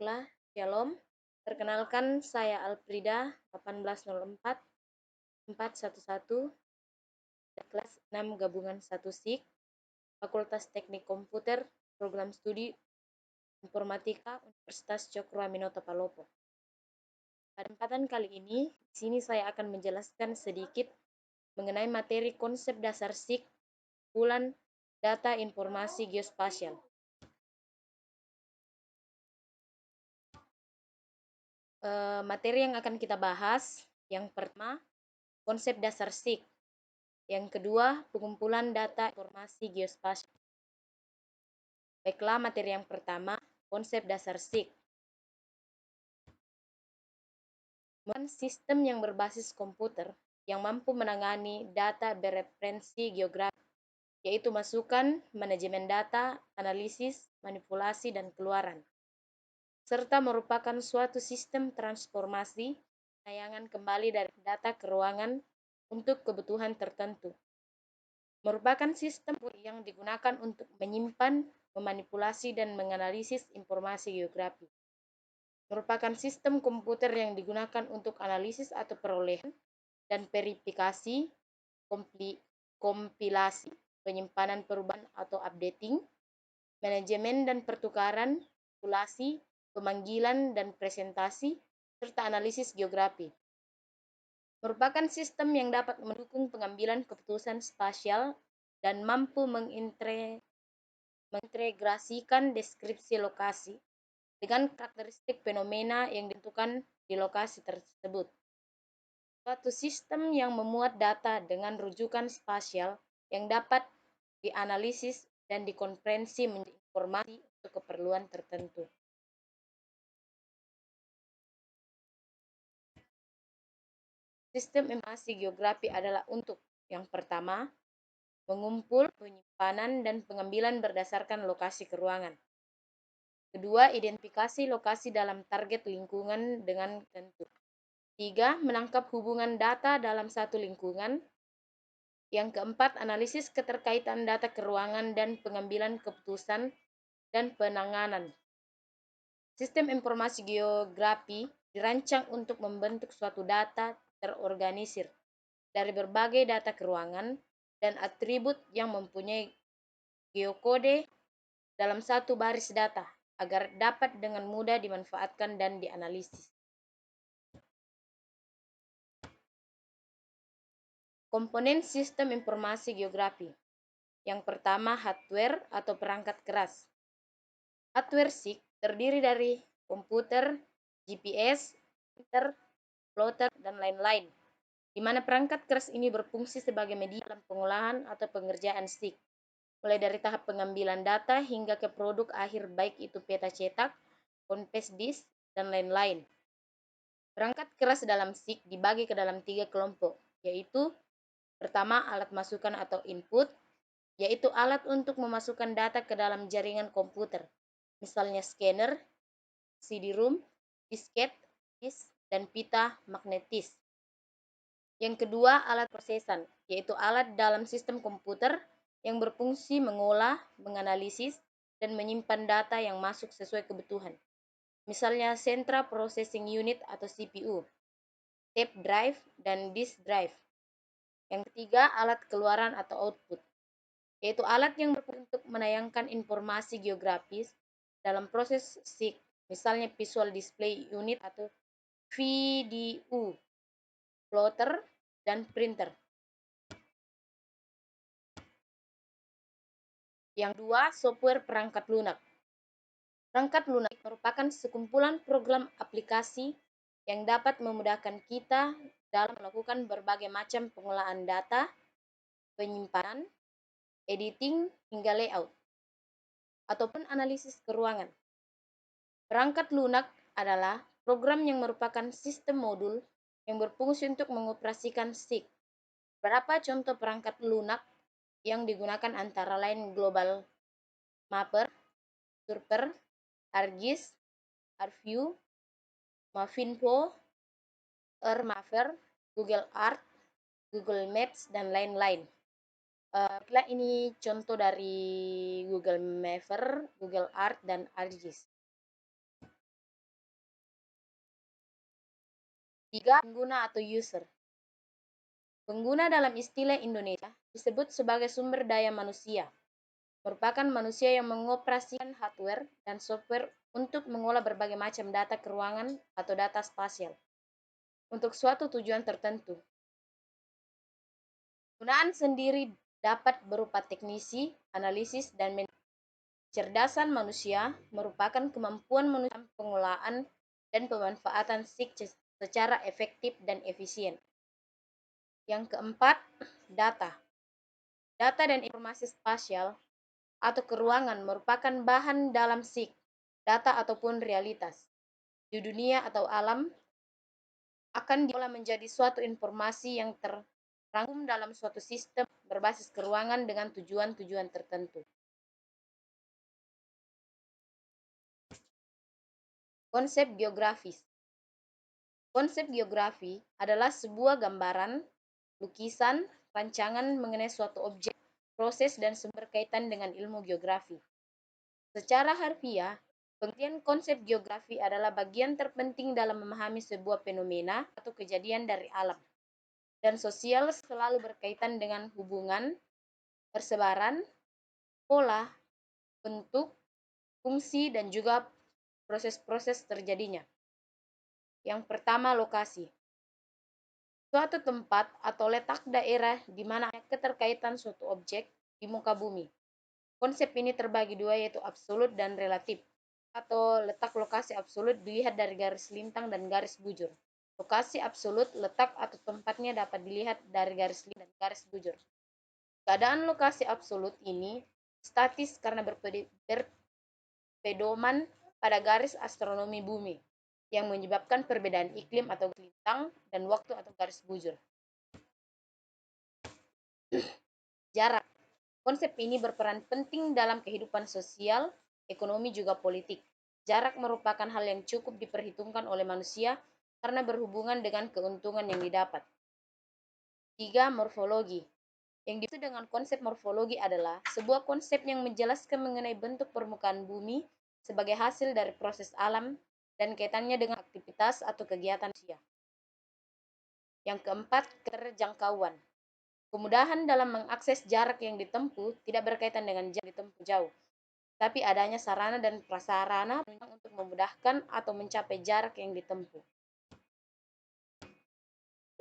Baiklah, Shalom. Perkenalkan, saya Alfrida, 1804 411, kelas 6 gabungan 1 SIK, Fakultas Teknik Komputer, Program Studi Informatika, Universitas Cokro Aminoto Palopo. Pada kesempatan kali ini, di sini saya akan menjelaskan sedikit mengenai materi konsep dasar SIK, kumpulan data informasi geospasial. Materi yang akan kita bahas, yang pertama, konsep dasar SIK. Yang kedua, pengumpulan data informasi geospasial. Baiklah, materi yang pertama, konsep dasar SIK. Sistem yang berbasis komputer yang mampu menangani data bereferensi geografi, yaitu masukan, manajemen data, analisis, manipulasi, dan keluaran, serta merupakan suatu sistem transformasi penayangan kembali dari data ke ruangan untuk kebutuhan tertentu. Merupakan sistem yang digunakan untuk menyimpan, memanipulasi, dan menganalisis informasi geografi. Merupakan sistem komputer yang digunakan untuk analisis atau perolehan dan verifikasi, kompilasi, penyimpanan perubahan atau updating, manajemen dan pertukaran, kalkulasi, pemanggilan dan presentasi, serta analisis geografi. Merupakan sistem yang dapat mendukung pengambilan keputusan spasial dan mampu mengintegrasikan deskripsi lokasi dengan karakteristik fenomena yang ditentukan di lokasi tersebut. Suatu sistem yang memuat data dengan rujukan spasial yang dapat dianalisis dan dikonferensi menjadi informasi untuk keperluan tertentu. Sistem informasi geografi adalah untuk yang pertama, mengumpul, penyimpanan, dan pengambilan berdasarkan lokasi keruangan. Kedua, identifikasi lokasi dalam target lingkungan dengan tentu. Tiga, menangkap hubungan data dalam satu lingkungan. Yang keempat, analisis keterkaitan data keruangan dan pengambilan keputusan dan penanganan. Sistem informasi geografi dirancang untuk membentuk suatu data terorganisir dari berbagai data keruangan dan atribut yang mempunyai geokode dalam satu baris data agar dapat dengan mudah dimanfaatkan dan dianalisis. Komponen sistem informasi geografi. Yang pertama, hardware atau perangkat keras. Hardware SIK terdiri dari komputer, GPS, printer, plotter, dan lain-lain, di mana perangkat keras ini berfungsi sebagai media dalam pengolahan atau pengerjaan SIK, mulai dari tahap pengambilan data hingga ke produk akhir baik itu peta cetak, compact disc, dan lain-lain. Perangkat keras dalam SIK dibagi ke dalam 3 kelompok, yaitu pertama, alat masukan atau input, yaitu alat untuk memasukkan data ke dalam jaringan komputer, misalnya scanner, CD-ROM, disket, disk, dan pita magnetis. Yang kedua, alat prosesan, yaitu alat dalam sistem komputer yang berfungsi mengolah, menganalisis, dan menyimpan data yang masuk sesuai kebutuhan. Misalnya Central Processing Unit atau CPU, tape drive, dan disk drive. Yang ketiga, alat keluaran atau output, yaitu alat yang berfungsi untuk menayangkan informasi geografis dalam proses SIK, misalnya Visual Display Unit atau VDU, plotter, dan printer. Yang dua, software perangkat lunak. Perangkat lunak merupakan sekumpulan program aplikasi yang dapat memudahkan kita dalam melakukan berbagai macam pengolahan data, penyimpanan, editing, hingga layout, ataupun analisis keruangan. Perangkat lunak adalah program yang merupakan sistem modul yang berfungsi untuk mengoperasikan SIK. Beberapa contoh perangkat lunak yang digunakan antara lain Global Mapper, Surfer, ArcGIS, ArcView, Mavinfo, Earthmapper, Google Earth, Google Maps, dan lain-lain. Ini contoh dari Google Mapper, Google Earth, dan ArcGIS. Tiga, pengguna atau user. Pengguna dalam istilah Indonesia disebut sebagai sumber daya manusia, merupakan manusia yang mengoperasikan hardware dan software untuk mengolah berbagai macam data keuangan atau data spasial untuk suatu tujuan tertentu. Penggunaan sendiri dapat berupa teknisi, analisis, dan kecerdasan manusia merupakan kemampuan manusia pengolahan dan pemanfaatan SIG secara efektif dan efisien. Yang keempat, data. Data dan informasi spasial atau keuangan merupakan bahan dalam SIG, data ataupun realitas di dunia atau alam akan diolah menjadi suatu informasi yang terrangkum dalam suatu sistem berbasis keuangan dengan tujuan-tujuan tertentu. Konsep geografis. Konsep geografi adalah sebuah gambaran, lukisan, rancangan mengenai suatu objek, proses, dan sumber kaitan dengan ilmu geografi. Secara harfiah, pengertian konsep geografi adalah bagian terpenting dalam memahami sebuah fenomena atau kejadian dari alam dan sosial selalu berkaitan dengan hubungan, persebaran, pola, bentuk, fungsi, dan juga proses-proses terjadinya. Yang pertama, lokasi. Suatu tempat atau letak daerah di mana ada keterkaitan suatu objek di muka bumi. Konsep ini terbagi dua, yaitu absolut dan relatif. Atau letak lokasi absolut dilihat dari garis lintang dan garis bujur. Lokasi absolut, letak atau tempatnya dapat dilihat dari garis lintang dan garis bujur. Keadaan lokasi absolut ini statis karena berpedoman pada garis astronomi bumi yang menyebabkan perbedaan iklim atau lintang dan waktu atau garis bujur. Jarak. Konsep ini berperan penting dalam kehidupan sosial, ekonomi juga politik. Jarak merupakan hal yang cukup diperhitungkan oleh manusia karena berhubungan dengan keuntungan yang didapat. Tiga, morfologi. Yang dimaksud dengan konsep morfologi adalah sebuah konsep yang menjelaskan mengenai bentuk permukaan bumi sebagai hasil dari proses alam dan kaitannya dengan aktivitas atau kegiatan manusia. Yang keempat, keterjangkauan. Kemudahan dalam mengakses jarak yang ditempuh tidak berkaitan dengan jarak ditempuh jauh, tapi adanya sarana dan prasarana untuk memudahkan atau mencapai jarak yang ditempuh.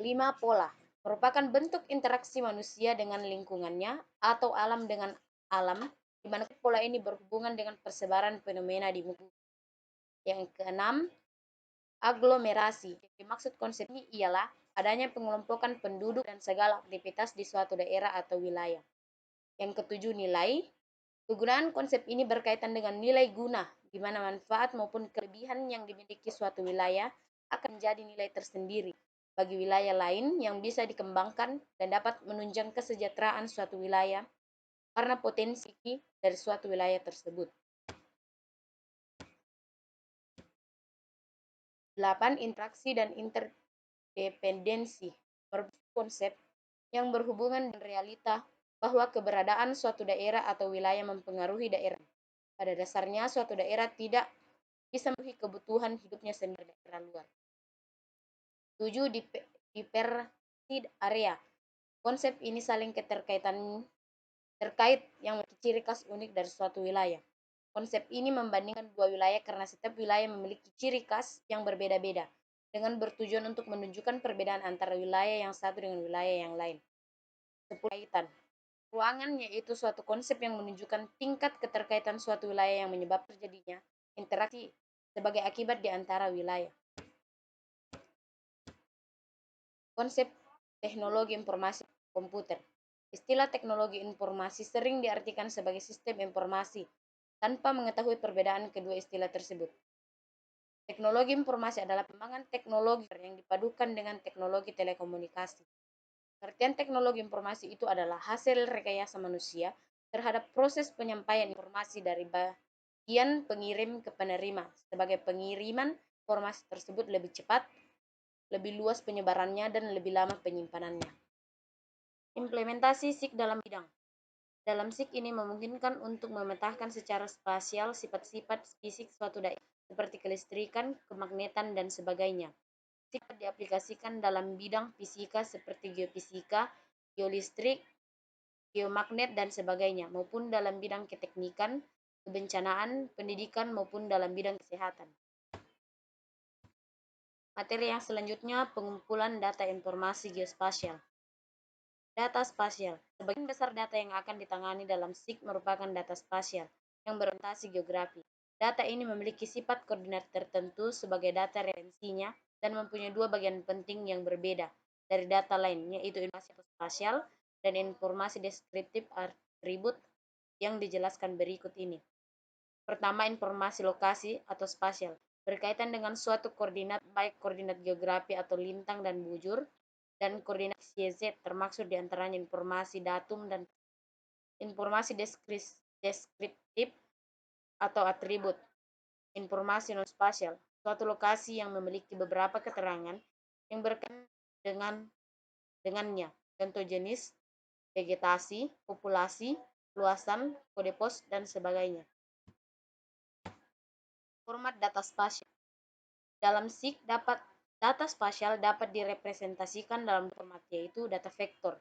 5. Pola. Merupakan bentuk interaksi manusia dengan lingkungannya atau alam dengan alam, di mana pola ini berhubungan dengan persebaran fenomena di muka. Yang keenam, aglomerasi. Yang dimaksud konsep ini ialah adanya pengelompokan penduduk dan segala aktivitas di suatu daerah atau wilayah. Yang ketujuh, nilai. Kegunaan konsep ini berkaitan dengan nilai guna, di mana manfaat maupun kelebihan yang dimiliki suatu wilayah akan menjadi nilai tersendiri bagi wilayah lain yang bisa dikembangkan dan dapat menunjang kesejahteraan suatu wilayah karena potensi dari suatu wilayah tersebut. 8. Interaksi dan interdependensi. Konsep yang berhubungan dengan realita bahwa keberadaan suatu daerah atau wilayah mempengaruhi daerah. Pada dasarnya, suatu daerah tidak bisa memenuhi kebutuhan hidupnya sendiri dari daerah luar. 7. Diversity area. Konsep ini saling terkait yang memiliki ciri khas unik dari suatu wilayah. Konsep ini membandingkan dua wilayah karena setiap wilayah memiliki ciri khas yang berbeda-beda, dengan bertujuan untuk menunjukkan perbedaan antara wilayah yang satu dengan wilayah yang lain. 10. Kaitan. Ruangan yaitu suatu konsep yang menunjukkan tingkat keterkaitan suatu wilayah yang menyebabkan terjadinya interaksi sebagai akibat di antara wilayah. Konsep teknologi informasi komputer. Istilah teknologi informasi sering diartikan sebagai sistem informasi tanpa mengetahui perbedaan kedua istilah tersebut. Teknologi informasi adalah pengembangan teknologi yang dipadukan dengan teknologi telekomunikasi. Pengertian teknologi informasi itu adalah hasil rekayasa manusia terhadap proses penyampaian informasi dari bagian pengirim ke penerima, sebagai pengiriman informasi tersebut lebih cepat, lebih luas penyebarannya, dan lebih lama penyimpanannya. Implementasi SIG dalam bidang. Dalam SIG ini memungkinkan untuk memetakan secara spasial sifat-sifat fisik suatu daerah, seperti kelistrikan, kemagnetan, dan sebagainya. dapat diaplikasikan dalam bidang fisika seperti geofisika, geolistrik, geomagnet, dan sebagainya, maupun dalam bidang keteknikan, kebencanaan, pendidikan, maupun dalam bidang kesehatan. Materi yang selanjutnya, pengumpulan data informasi geospasial. Data spasial. Sebagian besar data yang akan ditangani dalam SIG merupakan data spasial yang berorientasi geografi. Data ini memiliki sifat koordinat tertentu sebagai data referensinya dan mempunyai dua bagian penting yang berbeda dari data lain, yaitu informasi spasial dan informasi deskriptif atribut yang dijelaskan berikut ini. Pertama, informasi lokasi atau spasial berkaitan dengan suatu koordinat, baik koordinat geografi atau lintang dan bujur, dan koordinat YZ termaksud diantaranya informasi datum dan informasi deskriptif atau atribut. Informasi non spasial, suatu lokasi yang memiliki beberapa keterangan yang berkaitan dengannya, contoh jenis, vegetasi, populasi, luasan, kode pos, dan sebagainya. Format data spasial. Dalam SIG data spasial dapat direpresentasikan dalam format yaitu data vektor.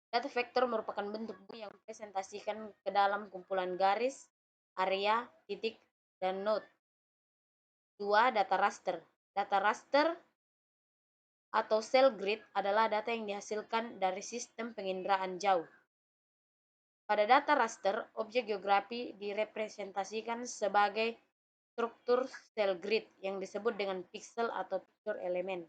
Data vektor merupakan bentuk yang mempresentasikan ke dalam kumpulan garis, area, titik, dan node. 2. Data raster. Data raster atau cell grid adalah data yang dihasilkan dari sistem penginderaan jauh. Pada data raster, objek geografi direpresentasikan sebagai struktur cell grid yang disebut dengan pixel atau picture element.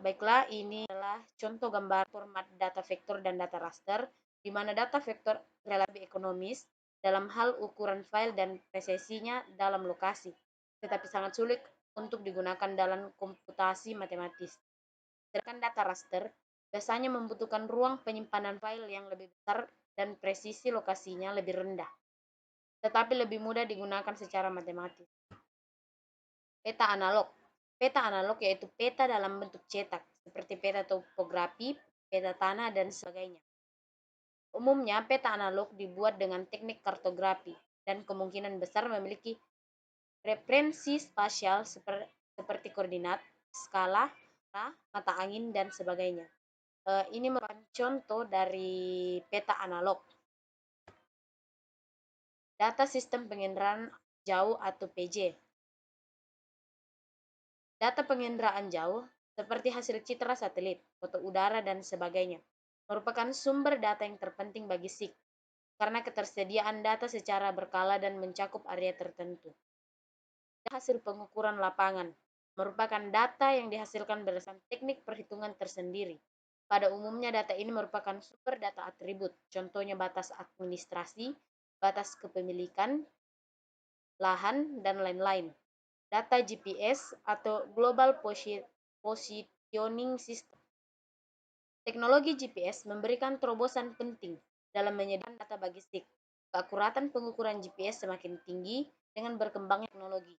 Baiklah, ini adalah contoh gambar format data vektor dan data raster, di mana data vektor relatif ekonomis dalam hal ukuran file dan presisinya dalam lokasi, tetapi sangat sulit untuk digunakan dalam komputasi matematis. Sedangkan data raster biasanya membutuhkan ruang penyimpanan file yang lebih besar dan presisi lokasinya lebih rendah, tetapi lebih mudah digunakan secara matematis. Peta analog. Peta analog yaitu peta dalam bentuk cetak, seperti peta topografi, peta tanah, dan sebagainya. Umumnya, peta analog dibuat dengan teknik kartografi dan kemungkinan besar memiliki referensi spasial seperti koordinat, skala, mata angin, dan sebagainya. Ini merupakan contoh dari peta analog. Data sistem penginderaan jauh atau PJ. Data penginderaan jauh, seperti hasil citra satelit, foto udara, dan sebagainya, merupakan sumber data yang terpenting bagi SIG, karena ketersediaan data secara berkala dan mencakup area tertentu. Hasil pengukuran lapangan merupakan data yang dihasilkan berdasarkan teknik perhitungan tersendiri. Pada umumnya data ini merupakan sumber data atribut, contohnya batas administrasi, batas kepemilikan, lahan, dan lain-lain. Data GPS atau Global Positioning System. Teknologi GPS memberikan terobosan penting dalam menyediakan data bagi SIG. Keakuratan pengukuran GPS semakin tinggi dengan berkembangnya teknologi.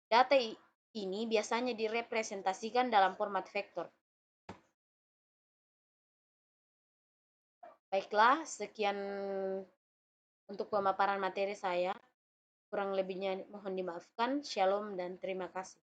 Data ini biasanya direpresentasikan dalam format vektor. Baiklah, sekian untuk pemaparan materi saya. Kurang lebihnya mohon dimaafkan. Shalom dan terima kasih.